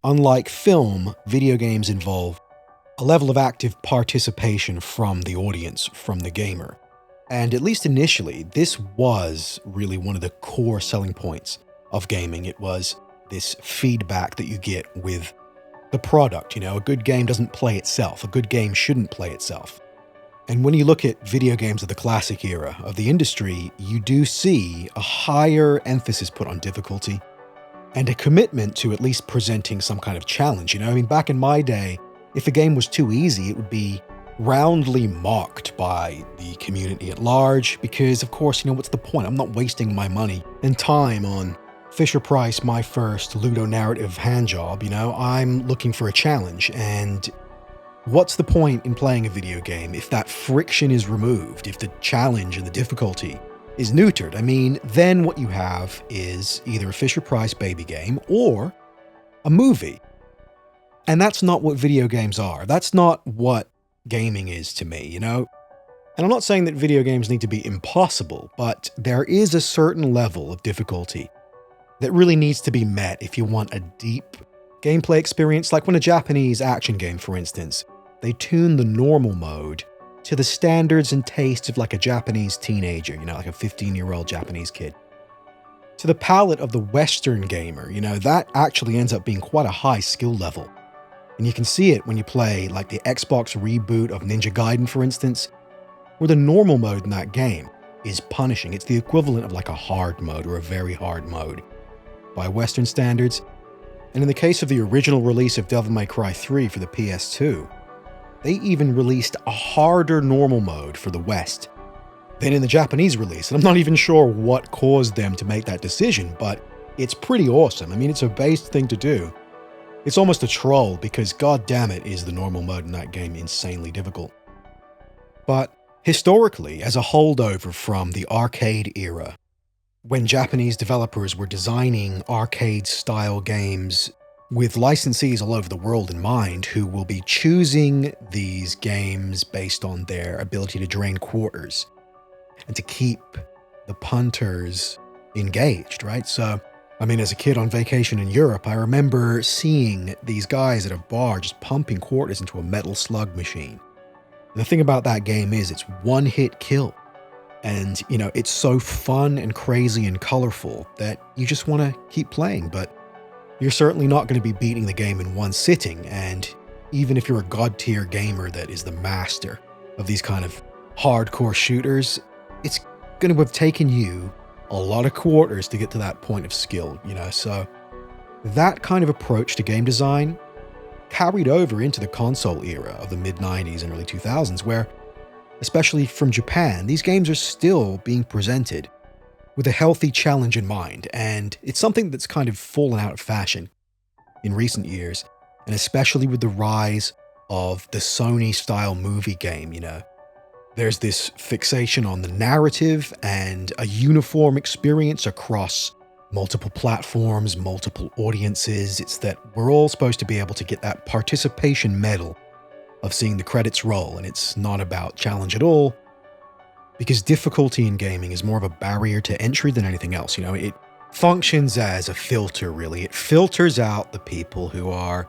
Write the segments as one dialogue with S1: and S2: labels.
S1: Unlike film, video games involve a level of active participation from the audience, from the gamer. And at least initially, this was really one of the core selling points of gaming. It was this feedback that you get with the product. You know, a good game doesn't play itself. A good game shouldn't play itself. And when you look at video games of the classic era of the industry, you do see a higher emphasis put on difficulty and a commitment to at least presenting some kind of challenge. You know, I mean, back in my day, if a game was too easy, it would be roundly mocked by the community at large because, of course, you know, what's the point? I'm not wasting my money and time on Fisher-Price, my first ludonarrative handjob, you know? I'm looking for a challenge, and what's the point in playing a video game if that friction is removed, if the challenge and the difficulty is neutered? I mean, then what you have is either a Fisher-Price baby game or a movie. And that's not what video games are. That's not what gaming is to me, you know? And I'm not saying that video games need to be impossible, but there is a certain level of difficulty that really needs to be met if you want a deep gameplay experience. Like when a Japanese action game, for instance, they tune the normal mode to the standards and tastes of like a Japanese teenager, you know, like a 15-year-old Japanese kid. To the palate of the Western gamer, you know, that actually ends up being quite a high skill level. And you can see it when you play like the Xbox reboot of Ninja Gaiden, for instance, where the normal mode in that game is punishing. It's the equivalent of like a hard mode or a very hard mode by Western standards. And in the case of the original release of Devil May Cry 3 for the PS2, they even released a harder normal mode for the West than in the Japanese release. And I'm not even sure what caused them to make that decision, but it's pretty awesome. I mean, it's a based thing to do. It's almost a troll because, god damn it, is the normal mode in that game insanely difficult. But historically, as a holdover from the arcade era, when Japanese developers were designing arcade-style games with licensees all over the world in mind who will be choosing these games based on their ability to drain quarters and to keep the punters engaged, right? So, I mean, as a kid on vacation in Europe, I remember seeing these guys at a bar just pumping quarters into a metal slug machine. And the thing about that game is it's one-hit kill. And, you know, it's so fun and crazy and colorful that you just want to keep playing, but you're certainly not going to be beating the game in one sitting. And even if you're a god-tier gamer that is the master of these kind of hardcore shooters, it's going to have taken you a lot of quarters to get to that point of skill, you know? So that kind of approach to game design carried over into the console era of the mid-90s and early 2000s, where, especially from Japan, these games are still being presented with a healthy challenge in mind, and it's something that's kind of fallen out of fashion in recent years, and especially with the rise of the Sony-style movie game, you know. There's this fixation on the narrative and a uniform experience across multiple platforms, multiple audiences. It's that we're all supposed to be able to get that participation medal of seeing the credits roll, and it's not about challenge at all, because difficulty in gaming is more of a barrier to entry than anything else. You know, it functions as a filter, really. It filters out the people who are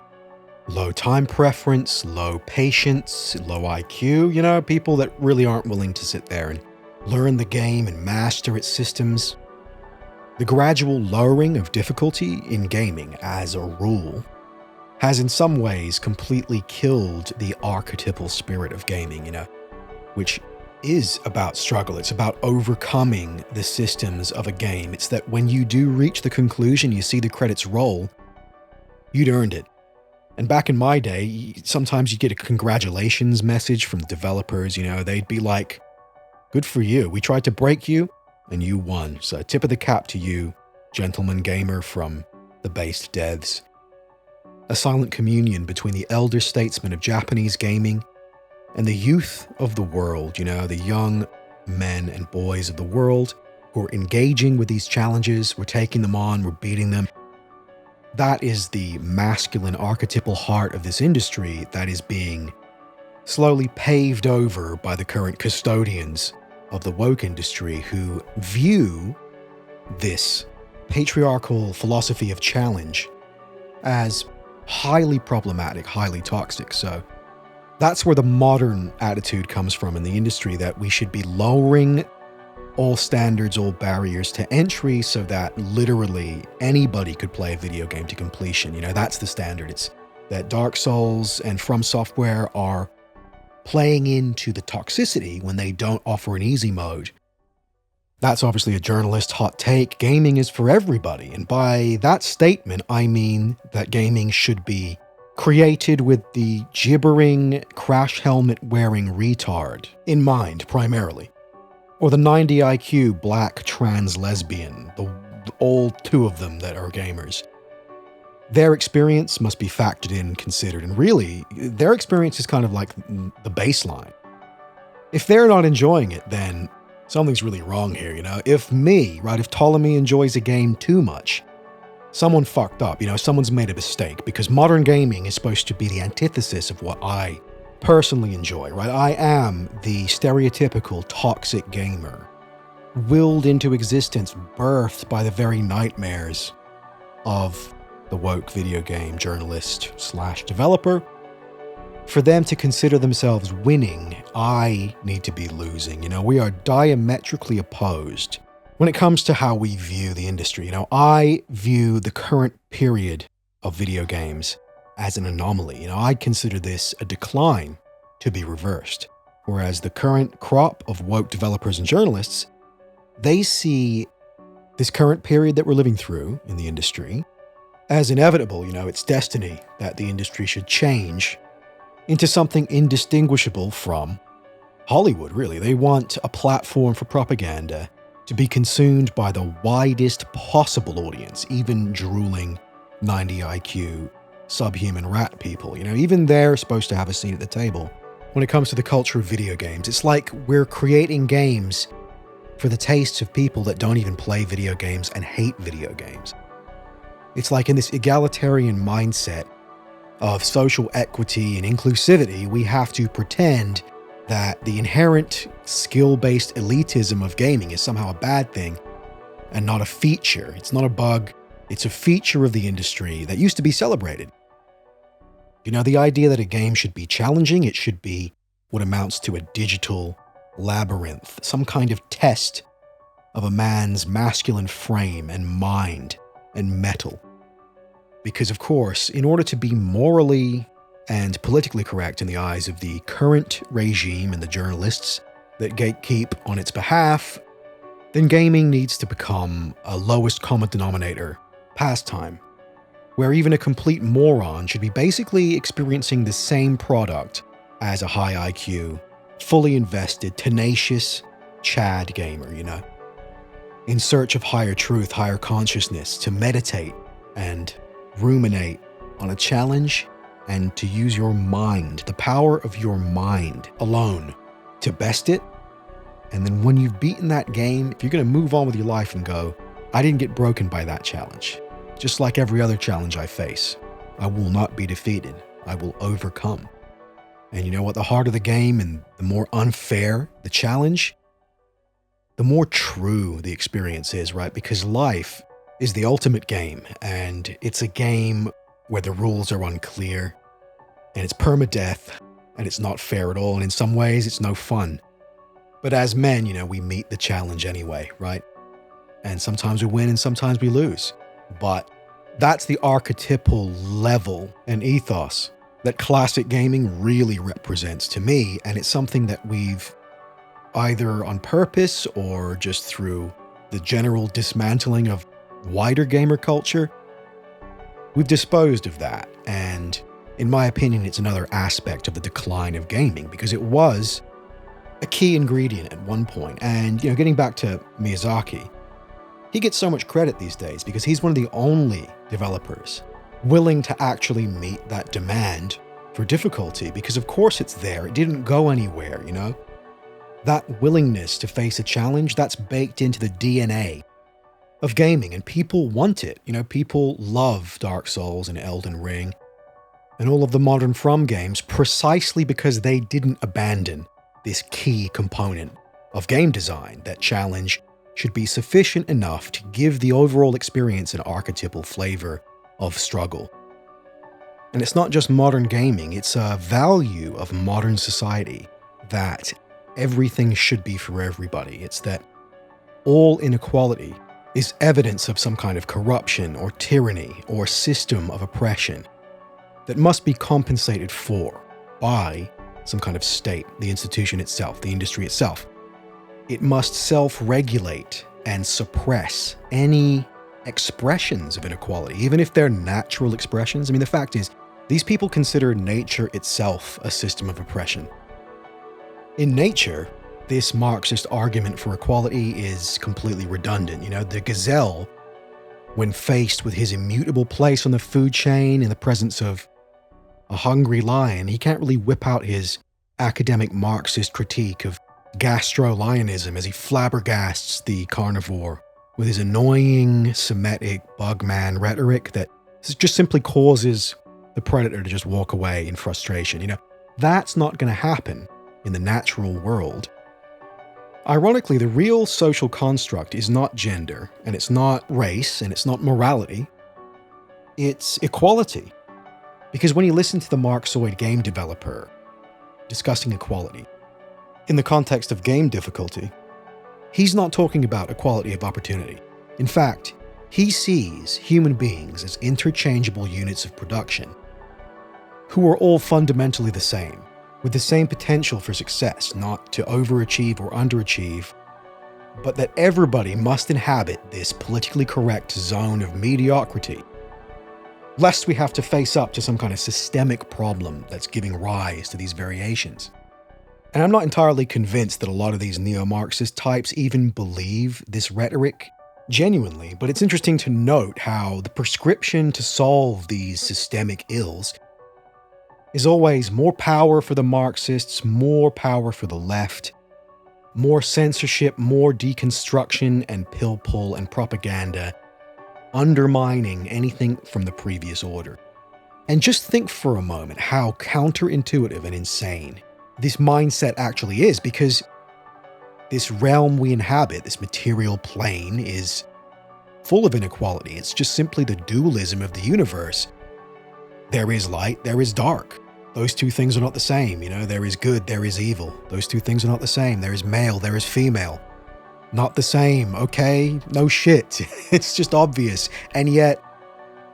S1: low time preference, low patience, low IQ, you know, people that really aren't willing to sit there and learn the game and master its systems. The gradual lowering of difficulty in gaming, as a rule, has in some ways completely killed the archetypal spirit of gaming, you know, which is about struggle. It's about overcoming the systems of a game. It's that when you do reach the conclusion, you see the credits roll, you'd earned it. And back in my day, sometimes you'd get a congratulations message from developers, you know, they'd be like, good for you, we tried to break you, and you won. So tip of the cap to you, gentleman gamer from the based devs. A silent communion between the elder statesmen of Japanese gaming and the youth of the world, you know, the young men and boys of the world who are engaging with these challenges, we're taking them on, we're beating them. That is the masculine archetypal heart of this industry that is being slowly paved over by the current custodians of the woke industry who view this patriarchal philosophy of challenge as highly problematic, highly toxic. So that's where the modern attitude comes from in the industry, that we should be lowering all standards, all barriers to entry so that literally anybody could play a video game to completion. You know, that's the standard. It's that Dark Souls and From Software are playing into the toxicity when they don't offer an easy mode. That's obviously a journalist hot take. Gaming is for everybody. And by that statement, I mean that gaming should be created with the gibbering, crash helmet wearing retard in mind, primarily. Or the 90 IQ black trans lesbian, all two of them that are gamers. Their experience must be factored in, considered, and really, their experience is kind of like the baseline. If they're not enjoying it, then something's really wrong here, you know? If Ptolemy enjoys a game too much, someone fucked up, you know, someone's made a mistake, because modern gaming is supposed to be the antithesis of what I personally enjoy, right? I am the stereotypical toxic gamer, willed into existence, birthed by the very nightmares of the woke video game journalist / developer. For them to consider themselves winning, I need to be losing. You know, we are diametrically opposed when it comes to how we view the industry. You know, I view the current period of video games as an anomaly. You know, I consider this a decline to be reversed. Whereas the current crop of woke developers and journalists, they see this current period that we're living through in the industry as inevitable. You know, it's destiny that the industry should change into something indistinguishable from Hollywood, really. They want a platform for propaganda to be consumed by the widest possible audience, even drooling 90 IQ subhuman rat people. You know, even they're supposed to have a seat at the table. When it comes to the culture of video games, it's like we're creating games for the tastes of people that don't even play video games and hate video games. It's like in this egalitarian mindset of social equity and inclusivity, we have to pretend that the inherent skill-based elitism of gaming is somehow a bad thing and not a feature. It's not a bug. It's a feature of the industry that used to be celebrated. You know, the idea that a game should be challenging, it should be what amounts to a digital labyrinth, some kind of test of a man's masculine frame and mind and mettle. Because, of course, in order to be morally and politically correct in the eyes of the current regime and the journalists that gatekeep on its behalf, then gaming needs to become a lowest common denominator pastime, where even a complete moron should be basically experiencing the same product as a high IQ, fully invested, tenacious Chad gamer, you know, in search of higher truth, higher consciousness, to meditate and ruminate on a challenge and to use your mind, the power of your mind alone, to best it. And then when you've beaten that game, if you're going to move on with your life and go, I didn't get broken by that challenge. Just like every other challenge I face, I will not be defeated. I will overcome. And you know what? The harder the game and the more unfair the challenge, the more true the experience is, right? Because life is the ultimate game, and it's a game where the rules are unclear, and it's permadeath, and it's not fair at all, and in some ways, it's no fun. But as men, you know, we meet the challenge anyway, right? And sometimes we win and sometimes we lose. But that's the archetypal level and ethos that classic gaming really represents to me, and it's something that we've either on purpose or just through the general dismantling of wider gamer culture, we've disposed of that. And in my opinion, it's another aspect of the decline of gaming, because it was a key ingredient at one point. And, you know, getting back to Miyazaki, he gets so much credit these days because he's one of the only developers willing to actually meet that demand for difficulty, because of course it's there. It didn't go anywhere, you know? That willingness to face a challenge, that's baked into the DNA of gaming, and people want it. You know, people love Dark Souls and Elden Ring and all of the modern From games precisely because they didn't abandon this key component of game design. That challenge should be sufficient enough to give the overall experience an archetypal flavor of struggle. And it's not just modern gaming, it's a value of modern society that everything should be for everybody. It's that all inequality is evidence of some kind of corruption or tyranny or system of oppression that must be compensated for by some kind of state, the institution itself, the industry itself. It must self-regulate and suppress any expressions of inequality, even if they're natural expressions. I mean, the fact is, these people consider nature itself a system of oppression. In nature, this Marxist argument for equality is completely redundant. You know, the gazelle, when faced with his immutable place on the food chain in the presence of a hungry lion, he can't really whip out his academic Marxist critique of gastro-lionism as he flabbergasts the carnivore with his annoying Semitic bugman rhetoric that just simply causes the predator to just walk away in frustration. You know, that's not going to happen in the natural world. Ironically, the real social construct is not gender, and it's not race, and it's not morality. It's equality. Because when you listen to the Marxoid game developer discussing equality, in the context of game difficulty, he's not talking about equality of opportunity. In fact, he sees human beings as interchangeable units of production who are all fundamentally the same, with the same potential for success, not to overachieve or underachieve, but that everybody must inhabit this politically correct zone of mediocrity, lest we have to face up to some kind of systemic problem that's giving rise to these variations. And I'm not entirely convinced that a lot of these neo-Marxist types even believe this rhetoric genuinely, but it's interesting to note how the prescription to solve these systemic ills is always more power for the Marxists, more power for the left, more censorship, more deconstruction and pill pull and propaganda, undermining anything from the previous order. And just think for a moment how counterintuitive and insane this mindset actually is, because this realm we inhabit, this material plane, is full of inequality. It's just simply the dualism of the universe. There is light, there is dark. Those two things are not the same, you know? There is good, there is evil. Those two things are not the same. There is male, there is female. Not the same, okay? No shit. It's just obvious. And yet,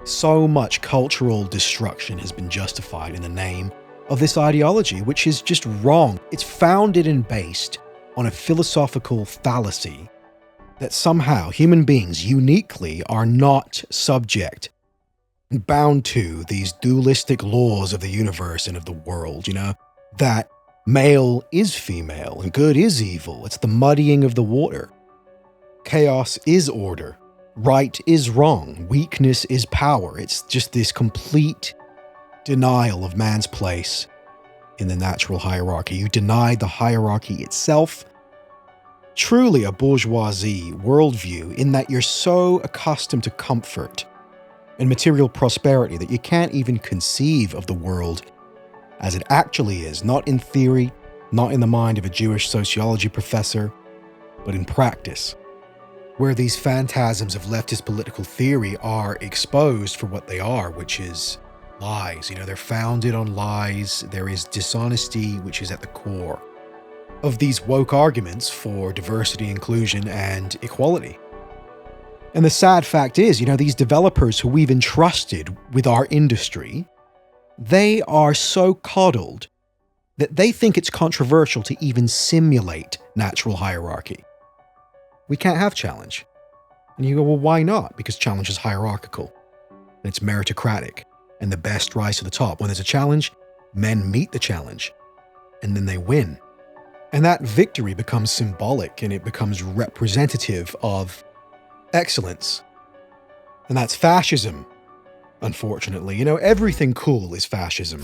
S1: so much cultural destruction has been justified in the name of this ideology, which is just wrong. It's founded and based on a philosophical fallacy that somehow human beings uniquely are not subject, bound to these dualistic laws of the universe and of the world, you know, that male is female and good is evil. It's the muddying of the water. Chaos is order. Right is wrong. Weakness is power. It's just this complete denial of man's place in the natural hierarchy. You deny the hierarchy itself. Truly a bourgeoisie worldview in that you're so accustomed to comfort and material prosperity that you can't even conceive of the world as it actually is, not in theory, not in the mind of a Jewish sociology professor, but in practice, where these phantasms of leftist political theory are exposed for what they are, which is lies. You know, they're founded on lies. There is dishonesty, which is at the core of these woke arguments for diversity, inclusion, and equality. And the sad fact is, you know, these developers who we've entrusted with our industry, they are so coddled that they think it's controversial to even simulate natural hierarchy. We can't have challenge. And you go, well, why not? Because challenge is hierarchical, and it's meritocratic, and the best rise to the top. When there's a challenge, men meet the challenge, and then they win. And that victory becomes symbolic, and it becomes representative of excellence. And that's fascism, unfortunately. You know, everything cool is fascism.